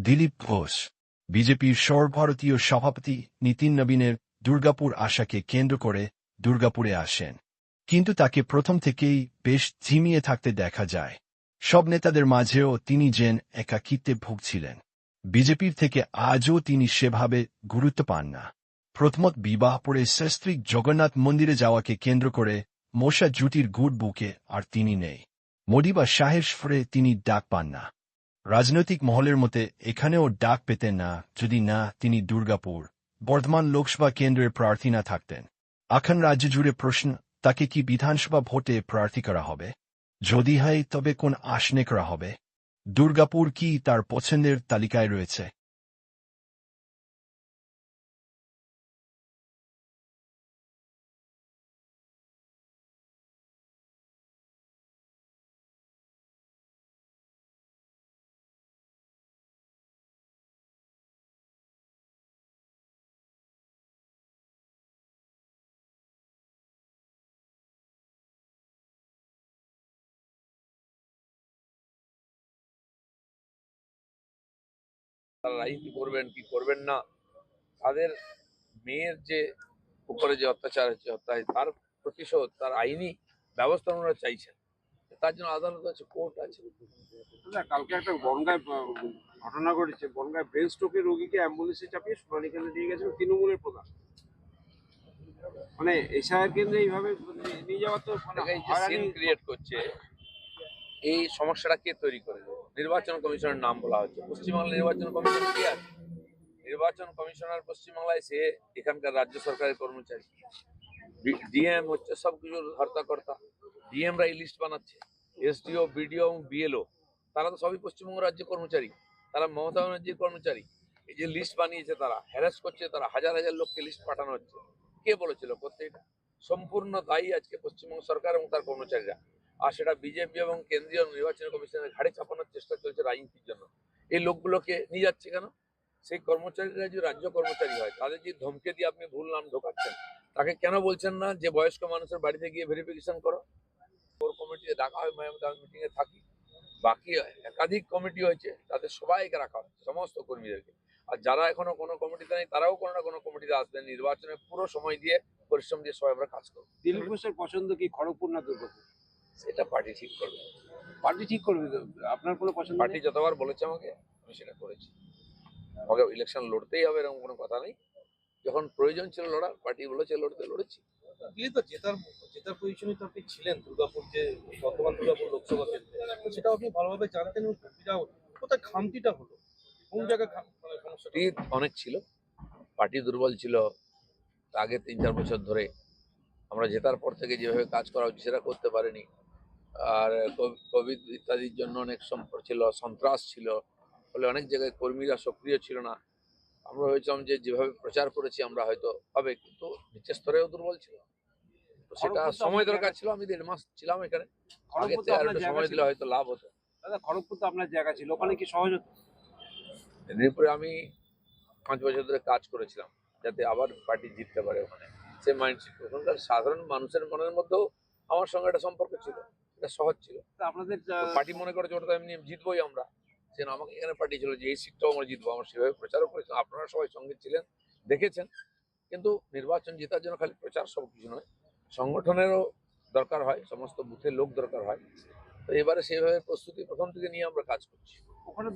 দিলীপ ঘোষ, বিজেপির সর্বভারতীয় সভাপতি নীতিন নবীনের দুর্গাপুর আশাকে কেন্দ্র করে দুর্গাপুরে আসেন, কিন্তু তাকে প্রথম থেকেই বেশ ঝিমিয়ে থাকতে দেখা যায়। সব নেতাদের মাঝেও তিনি যেন একাকিত্বে ভুগছিলেন। বিজেপির থেকে আজও তিনি সেভাবে গুরুত্ব পান না। প্রথমত বিবাহ পরে শাস্ত্রী জগন্নাথ মন্দিরে যাওয়াকে কেন্দ্র করে মশা জুটির গুড় বুকে আর তিনি নেই। মোদি বা শাহের সফরে তিনি ডাক পান না। রাজনৈতিক মহলের মতে এখানেও ডাক পেতেন না যদি না তিনি দুর্গাপুর বর্ধমান লোকসভা কেন্দ্রের প্রার্থী না থাকতেন। এখন রাজ্য জুড়ে প্রশ্ন, তাকে কি বিধানসভা ভোটে প্রার্থী করা হবে? যদি হয় তবে কোন আসনে করা হবে? দুর্গাপুর কি তার পছন্দের তালিকায় রয়েছে? তারা রাজনীতি করবেন কি করবেন না, তাদের মেয়ের যে উপরে যে অত্যাচার হচ্ছে, হত্যা হয়েছে, তার প্রতিশোধ তার আইনি ব্যবস্থা ওনারা চাইছেন। তার জন্য আদালত আছে, কোর্ট আছে। কালকে একটা বনগায় ঘটনা ঘটেছে। বনগায় ব্রেন স্ট্রোকের রোগীকে অ্যাম্বুলেন্সে চাপিয়ে সোনালী কেন্দ্রে নিয়ে গেছিল তৃণমূলের প্রধান। মানে এশায়ার কেন্দ্রে এইভাবে নিয়ে যাওয়া তো এই যে সিন ক্রিয়েট করছে, এই সমস্যাটা কে তৈরি করে? নির্বাচন কমিশনের নাম বলা হচ্ছে। পশ্চিমবাংলা নির্বাচন কমিশন কে আছে? নির্বাচন কমিশনার পশ্চিমবাংলায় সে এখানকার রাজ্য সরকারের কর্মচারী। ডিএম হচ্ছে সবকিছুর হর্তাকর্তা। ডিএমরা এই লিস্ট বানাচ্ছে। এসডিও, বিডিও এবং বিএলও তারা তো সবই পশ্চিমবঙ্গ রাজ্যের কর্মচারী। তারা মমতা ব্যানার্জির কর্মচারী। এই যে লিস্ট বানিয়েছে, তারা হ্যারাস করছে, তারা হাজার হাজার লোককে লিস্ট পাঠানো হচ্ছে। কে বলেছিল করতে? এটা সম্পূর্ণ দায়ী আজকে পশ্চিমবঙ্গ সরকার এবং তার কর্মচারীরা। আর সেটা বিজেপি এবং কেন্দ্রীয় নির্বাচন কমিশনের ঘাড়ে চাপানোর চেষ্টা চলছে রাজনীতির জন্য। এই লোকগুলোকে নিয়ে যাচ্ছে কেন? সেই কর্মচারীরা যে রাজ্য কর্মচারী হয়, তাদের যে ধমকে দিয়ে আপনি ভুল নাম ঢোকাচ্ছেন, তাকে কেন বলছেন না যে বয়স্ক মানুষের বাড়িতে গিয়ে ভেরিফিকেশন করো? কোর কমিটিতে ডাকা হয়, মিটিং এ থাকি। বাকি একাধিক কমিটি হয়েছে, তাদের সবাইকে রাখা হয়, সমস্ত কর্মীদেরকে। আর যারা এখনো কোনো কমিটিতে নেই, তারাও কোনো না কোনো কমিটিতে আসবেন। নির্বাচনের পুরো সময় দিয়ে, পরিশ্রম দিয়ে সবাই আমরা কাজ করবো। দিলীপ ঘোষের পছন্দ কি খড়গপুর না দুর্গাপুর? সেটা পার্টি ঠিক করবে। পার্টি ঠিক করবে তো। আপনার কোনো পছন্দ পার্টি নেই? যতবার বলেছে আমাকে, আমি সেটা করেছি। আমাকে ইলেকশন লড়তেই হবে এরকম কোনো কথা নেই। যখন প্রয়োজন ছিল লড়া, পার্টি বলেছে লড়তে, লড়েছি। দিল্লি তো জেতার জেতার পজিশনে তো আপনি ছিলেন দুর্গাপুর, যে বর্তমান দুর্গাপুর লোকসভা কেন্দ্রে, তো সেটাও আপনি ভালোভাবে জানতেন। কোথায় খামতিটা হলো, কোন জায়গায় মানে সমস্যাটা? অনেক ছিল, পার্টি দুর্বল ছিল। আগে ৩-৪ বছর ধরে আমরা জেতার পর থেকে যেভাবে কাজ করা উচিত সেটা করতে পারিনি। আর কোভিড ইত্যাদির জন্য অনেক সম্পর্ক ছিল, সন্ত্রাস ছিল, ফলে অনেক জায়গায় কর্মীরা সক্রিয় ছিল না। আমরা ভেবেছিলাম যে যেভাবে প্রচার করেছি আমরা হয়তো হবে, কিন্তু নিচের স্তরেও দুর্বল ছিল। তো সেটা খড়গপুর তো সময় আপনার দরকার জায়গা ছিল। আমি ১.৫ মাস ছিলাম এখানে, আগের খড়গপুর তো থেকে আর আপনার একটু জায়গা সময় ছিল। দিলে হয়তো লাভ হতো। দাদা, খড়গপুর তো আপনার জায়গা ছিল, ওখানে কি সহজ হতো? এরপরে আমি ৫ বছর ধরে কাজ করেছিলাম যাতে আবার পার্টি জিততে পারে ওখানে। সে মাইন্ডসেট ওখানকার সাধারণ মানুষের মনের মধ্যেও আমার সঙ্গে একটা সম্পর্ক ছিল, এটা সহজ ছিল। তা আপনাদের পার্টি মনে করেছে ওটা তো এমনি জিতবোই আমরা, সে আমাকে এখানে পার্টি ছিল যে এই সিটটাও আমরা জিতবো। আমরা সেভাবে প্রচারও করেছিলাম, আপনারা সবাই সঙ্গে ছিলেন, দেখেছেন। কিন্তু নির্বাচন জেতার জন্য খালি প্রচার সব কিছু নয়, সংগঠনেরও দরকার হয়, সমস্ত বুথের লোক দরকার হয়। তো এবারে সেইভাবে প্রস্তুতি প্রথম থেকে নিয়ে আমরা কাজ করছি। ওখানে